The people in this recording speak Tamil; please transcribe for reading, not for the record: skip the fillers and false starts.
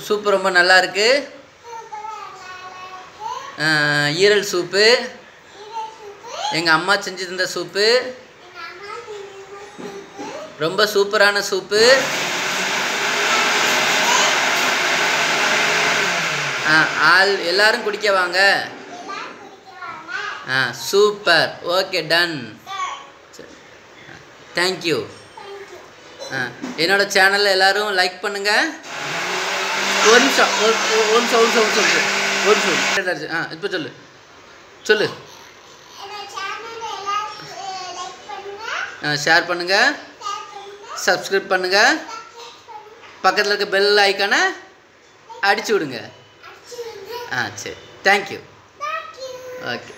சூப் ரொம்ப நல்லா இருக்கு. ஈரல் சூப்பு எங்கள் அம்மா செஞ்சு தந்த சூப்பு ரொம்ப சூப்பரான சூப்பு. எல்லாரும் குடிக்க வாங்க. சூப்பர். Okay, done. தேங்க்யூ. என்னோட சேனலில் எல்லோரும் லைக் பண்ணுங்கள். ஒரு நிமிஷம் இப்போ சொல்லு. ஷேர் பண்ணுங்கள், சப்ஸ்கிரைப் பண்ணுங்கள், பக்கத்தில் இருக்க பெல் ஐக்கானை அடிச்சு விடுங்க. சரி, தேங்க்யூ. ஓகே.